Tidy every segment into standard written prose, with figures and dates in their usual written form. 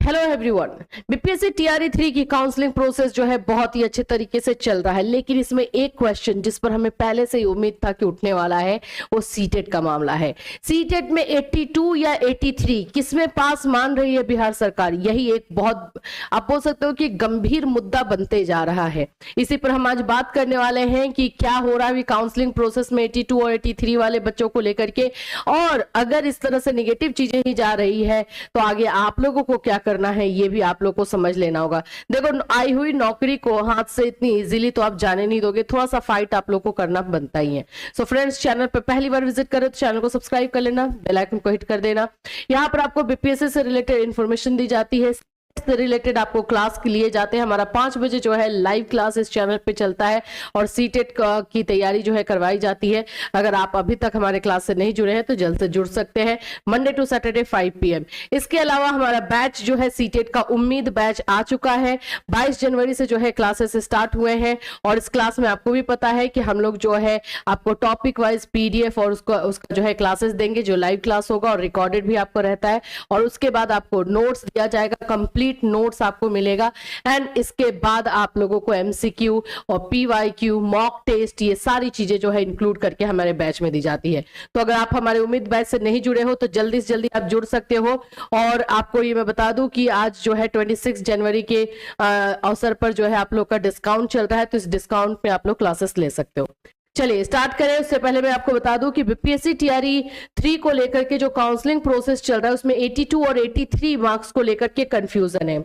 Hello everyone. BPSC TRE 3 की counselling process जो है बहुत ही अच्छे तरीके से चल रहा है, लेकिन इसमें एक क्वेश्चन जिस पर हमें पहले से ही उम्मीद था कि उठने वाला है वो सीटेट का मामला है। सीटेट में 82 या 83 किसमें पास मान रही है बिहार सरकार, यही एक बहुत आप बोल सकते हो कि गंभीर मुद्दा बनते जा रहा है। इसी पर हम आज बात करने वाले हैं कि क्या हो रहा है काउंसलिंग प्रोसेस में 82 और 83 वाले बच्चों को लेकर के, और अगर इस तरह से निगेटिव चीजें ही जा रही है तो आगे आप लोगों को क्या करना है ये भी आप लोग को समझ लेना होगा। देखो, आई हुई नौकरी को हाथ से इतनी इजीली तो आप जाने नहीं दोगे, थोड़ा सा फाइट आप लोग को करना बनता ही है। सो फ्रेंड्स, चैनल पे पहली बार विजिट करें तो चैनल को सब्सक्राइब कर लेना, बेल आइकन को हिट कर देना। यहाँ पर आपको बीपीएससी से रिलेटेड इंफॉर्मेशन दी जाती है, से रिलेटेड आपको क्लास के लिए जाते हैं। हमारा 5 बजे जो है लाइव क्लास इस चैनल पे चलता है और सीटेट की तैयारी जो है करवाई जाती है। अगर आप अभी तक हमारे क्लास से नहीं जुड़े हैं तो जल्द से जुड़ सकते हैं, मंडे टू सैटरडे 5 PM। इसके अलावा हमारा बैच जो है सीटेट का उम्मीद बैच आ चुका है। 22 जनवरी से जो है क्लासेस स्टार्ट हुए हैं और इस क्लास में आपको भी पता है कि हम लोग जो है आपको टॉपिक वाइज PDF और उसका जो है क्लासेस देंगे, जो लाइव क्लास होगा और रिकॉर्डेड भी आपको रहता है। और उसके बाद आपको नोट्स दिया जाएगा, कंप्लीट नोट्स आपको मिलेगा। एंड इसके बाद आप लोगों को MCQ और PYQ, मॉक टेस्ट, ये सारी चीजें जो है इंक्लूड करके हमारे बैच में दी जाती है। तो अगर आप हमारे उम्मीद बैच से नहीं जुड़े हो तो जल्दी से जल्दी आप जुड़ सकते हो। और आपको ये मैं बता दूं कि आज जो है 26 जनवरी के अवसर पर जो है आप लोग का डिस्काउंट चल रहा है, तो इस डिस्काउंट पे आप लोग क्लासेस ले सकते हो। चलिए स्टार्ट करें। उससे पहले मैं आपको बता दूं कि बीपीएससी टीआरई 3 को लेकर के जो काउंसलिंग प्रोसेस चल रहा है उसमें 82 और 83 मार्क्स को लेकर के कंफ्यूजन है।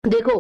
देखो,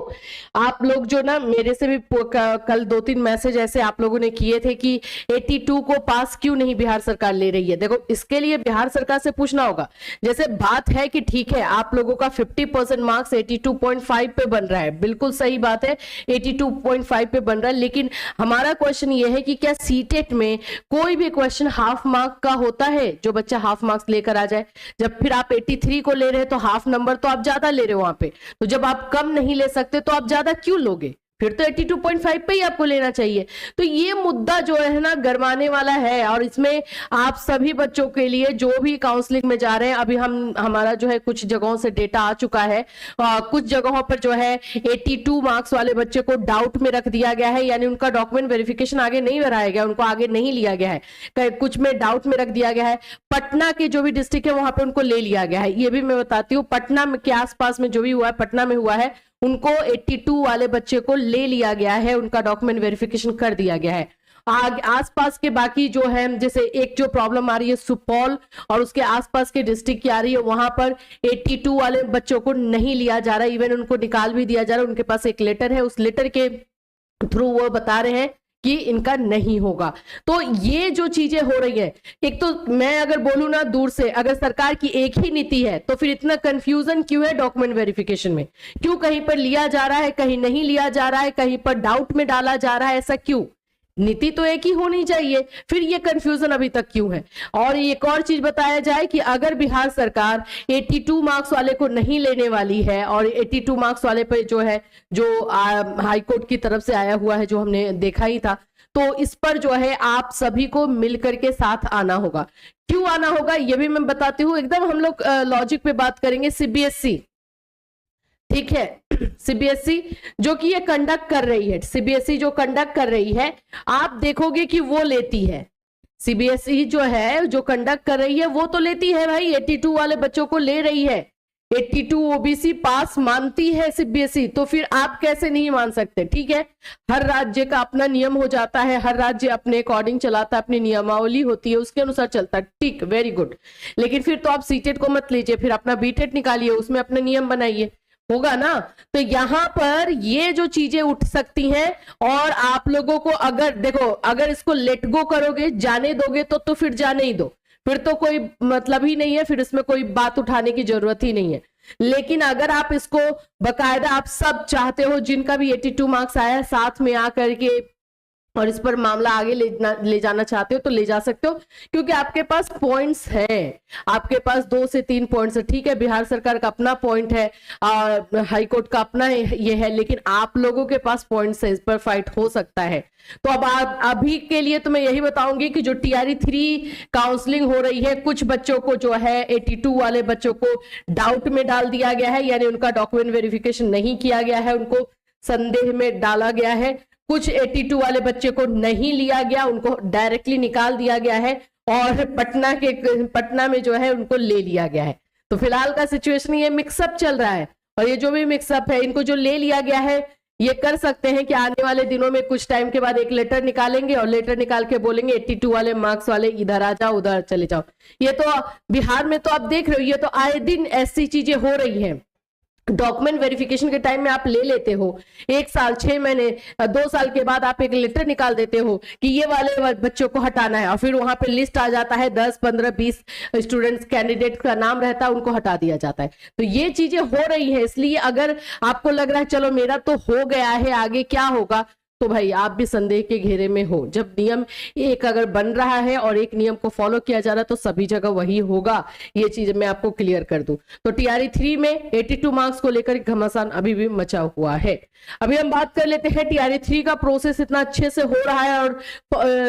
आप लोग जो ना मेरे से भी कल 2-3 मैसेज ऐसे आप लोगों ने किए थे कि 82 को पास क्यों नहीं बिहार सरकार ले रही है। देखो, इसके लिए बिहार सरकार से पूछना होगा। जैसे बात है कि ठीक है आप लोगों का 50% मार्क्स 82.5 पे बन रहा है, बिल्कुल सही बात है, 82.5 पे बन रहा है। लेकिन हमारा क्वेश्चन ये है कि क्या सीटेट में कोई भी क्वेश्चन हाफ मार्क का होता है जो बच्चा हाफ मार्क्स लेकर आ जाए। जब फिर आप 83 को ले रहे हैं तो हाफ नंबर तो आप ज्यादा ले रहे हो वहां पे, तो जब आप कम नहीं ले सकते तो आप ज्यादा क्यों लोगे, फिर तो 82.5 पे ही आपको लेना चाहिए। तो ये मुद्दा जो है ना गरमाने वाला है और इसमें आप सभी बच्चों के लिए जो भी काउंसलिंग में जा रहे हैं, अभी हमारा जो है कुछ जगहों से डेटा आ चुका है। कुछ जगहों पर जो है 82 मार्क्स वाले बच्चे को डाउट में रख दिया गया है, यानी उनका डॉक्यूमेंट वेरिफिकेशन आगे नहीं बढ़ाया गया, उनको आगे नहीं लिया गया है, कुछ में डाउट में रख दिया गया है। पटना के जो भी डिस्ट्रिक्ट है वहां पर उनको ले लिया गया है, ये भी मैं बताती हूँ। पटना के आसपास में जो भी हुआ है, पटना में हुआ है, उनको 82 वाले बच्चे को ले लिया गया है, उनका डॉक्यूमेंट वेरिफिकेशन कर दिया गया है। आसपास के बाकी जो है, जैसे एक जो प्रॉब्लम आ रही है सुपौल और उसके आसपास के डिस्ट्रिक्ट की आ रही है, वहां पर 82 वाले बच्चों को नहीं लिया जा रहा, इवन उनको निकाल भी दिया जा रहा है। उनके पास एक लेटर है, उस लेटर के थ्रू वो बता रहे हैं कि इनका नहीं होगा। तो ये जो चीजें हो रही है, एक तो मैं अगर बोलूं ना दूर से, अगर सरकार की एक ही नीति है तो फिर इतना कंफ्यूजन क्यों है डॉक्यूमेंट वेरिफिकेशन में, क्यों कहीं पर लिया जा रहा है, कहीं नहीं लिया जा रहा है, कहीं पर डाउट में डाला जा रहा है, ऐसा क्यों? नीति तो एक ही होनी चाहिए, फिर ये कंफ्यूजन अभी तक क्यों है? और एक और चीज बताया जाए कि अगर बिहार सरकार 82 मार्क्स वाले को नहीं लेने वाली है और 82 मार्क्स वाले पे जो है, जो हाई कोर्ट की तरफ से आया हुआ है, जो हमने देखा ही था, तो इस पर जो है आप सभी को मिलकर के साथ आना होगा। क्यों आना होगा ये भी मैं बताती हूँ। एकदम हम लोग लॉजिक पे बात करेंगे। सीबीएसई, ठीक है, सीबीएसई जो कि ये कंडक्ट कर रही है, सीबीएसई जो कंडक्ट कर रही है, आप देखोगे कि वो लेती है। सीबीएसई जो है, जो कंडक्ट कर रही है, वो तो लेती है भाई, 82 वाले बच्चों को ले रही है। 82 ओबीसी पास मानती है सीबीएसई, तो फिर आप कैसे नहीं मान सकते? ठीक है, हर राज्य का अपना नियम हो जाता है, हर राज्य अपने अकॉर्डिंग चलाता है, अपनी नियमावली होती है, उसके अनुसार चलता है, ठीक, वेरी गुड। लेकिन फिर तो आप सीटेट को मत लीजिए, फिर अपना बीटेट निकालिए, उसमें अपना नियम बनाइए, होगा ना? तो यहां पर ये जो चीजें उठ सकती हैं और आप लोगों को अगर देखो, अगर इसको लेट गो करोगे, जाने दोगे तो फिर जाने ही दो, फिर तो कोई मतलब ही नहीं है, फिर इसमें कोई बात उठाने की जरूरत ही नहीं है। लेकिन अगर आप इसको बकायदा, आप सब चाहते हो जिनका भी 82 मार्क्स आया, साथ में आकर के और इस पर मामला आगे ले जाना चाहते हो तो ले जा सकते हो, क्योंकि आपके पास पॉइंट्स हैं, आपके पास 2 से 3 पॉइंट्स है। ठीक है, बिहार सरकार का अपना पॉइंट है, हाई कोर्ट का अपना ये है, लेकिन आप लोगों के पास पॉइंट्स है, इस पर फाइट हो सकता है। तो अब अभी के लिए तो मैं यही बताऊंगी कि जो TRE 3 काउंसलिंग हो रही है, कुछ बच्चों को जो है 82 वाले बच्चों को डाउट में डाल दिया गया है, यानी उनका डॉक्यूमेंट वेरिफिकेशन नहीं किया गया है, उनको संदेह में डाला गया है। कुछ 82 वाले बच्चे को नहीं लिया गया, उनको डायरेक्टली निकाल दिया गया है, और पटना में जो है उनको ले लिया गया है। तो फिलहाल का सिचुएशन ये मिक्सअप चल रहा है, और ये जो भी मिक्सअप है, इनको जो ले लिया गया है, ये कर सकते हैं कि आने वाले दिनों में कुछ टाइम के बाद एक लेटर निकालेंगे, और लेटर निकाल के बोलेंगे 82 वाले मार्क्स वाले इधर आ जाओ, उधर चले जाओ। ये तो बिहार में तो आप देख रहे हो, ये तो आए दिन ऐसी चीजें हो रही हैं। डॉक्यूमेंट वेरिफिकेशन के टाइम में आप ले लेते हो, 1 साल 6 महीने 2 साल के बाद आप एक लेटर निकाल देते हो कि ये वाले बच्चों को हटाना है, और फिर वहां पे लिस्ट आ जाता है, 10 15 20 स्टूडेंट्स कैंडिडेट का नाम रहता है, उनको हटा दिया जाता है। तो ये चीजें हो रही है, इसलिए अगर आपको लग रहा है चलो मेरा तो हो गया है, आगे क्या होगा, तो भाई आप भी संदेह के घेरे में हो। जब नियम एक अगर बन रहा है और एक नियम को फॉलो किया जा रहा है तो सभी जगह वही होगा, ये चीज मैं आपको क्लियर कर दूं। तो TRE 3 में 82 मार्क्स को लेकर घमासान अभी भी मचा हुआ है। अभी हम बात कर लेते हैं, TRE 3 का प्रोसेस इतना अच्छे से हो रहा है और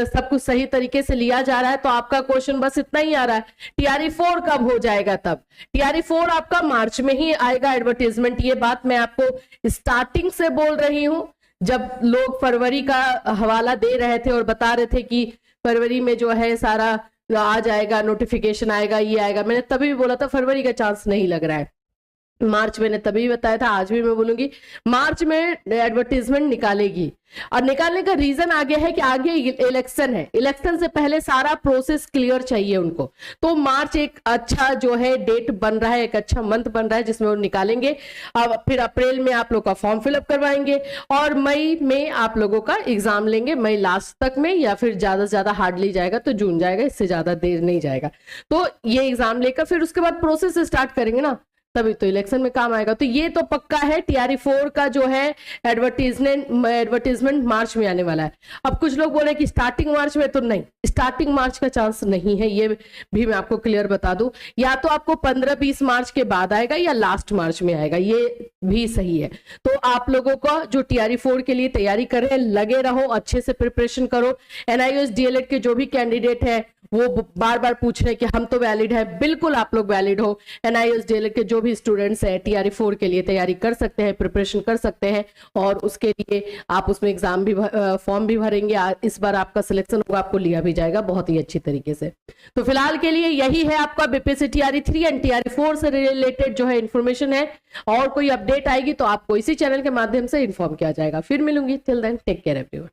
सब कुछ सही तरीके से लिया जा रहा है, तो आपका क्वेश्चन बस इतना ही आ रहा है, TRE 4 कब हो जाएगा? तब TRE 4 आपका मार्च में ही आएगा एडवर्टीजमेंट। ये बात मैं आपको स्टार्टिंग से बोल रही हूं, जब लोग फरवरी का हवाला दे रहे थे और बता रहे थे कि फरवरी में जो है सारा आ जाएगा, नोटिफिकेशन आएगा, ये आएगा, मैंने तभी भी बोला था फरवरी का चांस नहीं लग रहा है। मार्च मैंने तभी बताया था, आज भी मैं बोलूंगी मार्च में एडवर्टीजमेंट निकालेगी। और निकालने का रीजन आगे है कि आगे इलेक्शन है, इलेक्शन से पहले सारा प्रोसेस क्लियर चाहिए उनको। तो मार्च एक अच्छा जो है डेट बन रहा है, एक अच्छा मंथ बन रहा है जिसमें वो निकालेंगे। अब फिर अप्रैल में आप लोग का फॉर्म फिलअप करवाएंगे, और मई में आप लोगों का एग्जाम लेंगे, मई लास्ट तक में, या फिर ज्यादा से ज्यादा हार्डली जाएगा तो जून जाएगा, इससे ज्यादा देर नहीं जाएगा। तो ये एग्जाम लेकर फिर उसके बाद प्रोसेस स्टार्ट करेंगे ना, तभी तो इलेक्शन में काम आएगा। तो ये तो पक्का है, TRE 4 का जो है एडवर्टीजमेंट मार्च में आने वाला है। अब कुछ लोग बोल रहे हैं कि स्टार्टिंग मार्च में, तो नहीं, स्टार्टिंग मार्च का चांस नहीं है, ये भी मैं आपको क्लियर बता दूं। या तो आपको 15-20 मार्च के बाद आएगा या लास्ट मार्च में आएगा, ये भी सही है। तो आप लोगों को जो TRE 4 के लिए तैयारी कर रहे हैं, लगे रहो, अच्छे से प्रिपरेशन करो। NIOS DLED के जो भी कैंडिडेट है वो बार बार पूछ रहे हैं कि हम तो वैलिड है, बिल्कुल आप लोग वैलिड हो। NIOS DLED के जो भी स्टूडेंट्स हैं TRE 4 के लिए तैयारी कर सकते हैं, प्रिपरेशन कर सकते हैं, और उसके लिए आप उसमें एग्जाम भी फॉर्म भी भरेंगे। इस बार आपका सिलेक्शन होगा, आपको लिया भी जाएगा बहुत ही अच्छी तरीके से। तो फिलहाल के लिए यही है आपका BPSC TRE 3 एंड TRE 4 से रिलेटेड जो है इन्फॉर्मेशन है। और कोई अपडेट आएगी तो आपको इसी चैनल के माध्यम से इन्फॉर्म किया जाएगा। फिर मिलूंगी, till then take care everyone.